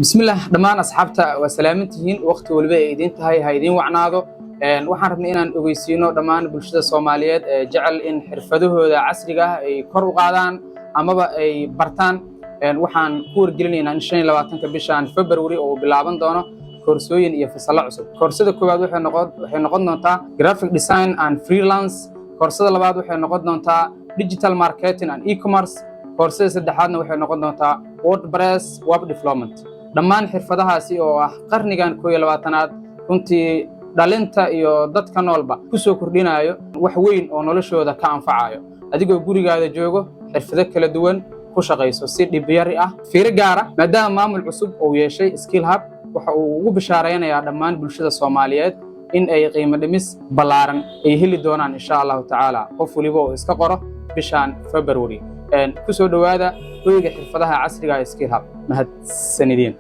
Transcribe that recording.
بسم الله دمان أصحابتا وسلامتهين وقت والبا إيدين تهاي هايدين وعنادو waxaan rabnay inaan ogeysiino dhamaan bulshada Soomaaliyeed ee jecel in xirfadahooda casriga ah ay kor u qaadaan amaba ay bartaan waxaan ku wargelinaynaa in 25 bishan February oo bilaaban doono koorsooyin iyo fasalo cusub. Koorsada koowaad waxay noqon doontaa graphic design and freelance. Koorsada labaad waxay noqon doontaa digital marketing and e-commerce. Koorsada saddexaadna waxay noqon doontaa WordPress web development. Dhamaan xirfadahaasi oo ah qarnigan 21aad runtii dhalinta iyo dadka noolba ku soo kordhinayo wax weyn oo noloshooda ka anfacayo adigoo gurigaada joogo xirfado kala duwan ku shaqeyso si dhib yari ah fiiro gaar ah maadaama maamul cusub oo yeeshay skill hub waxa uu ugu bishaareynayaa dhammaan bulshada Soomaaliyeed in ay qiimo dhimis balaaran ay heli doonaan insha Allah taala qof waliba oo iska qoro bishan February ku soo dhawaada hoyga xirfadaha casriga ah skill hub mahadsanidin.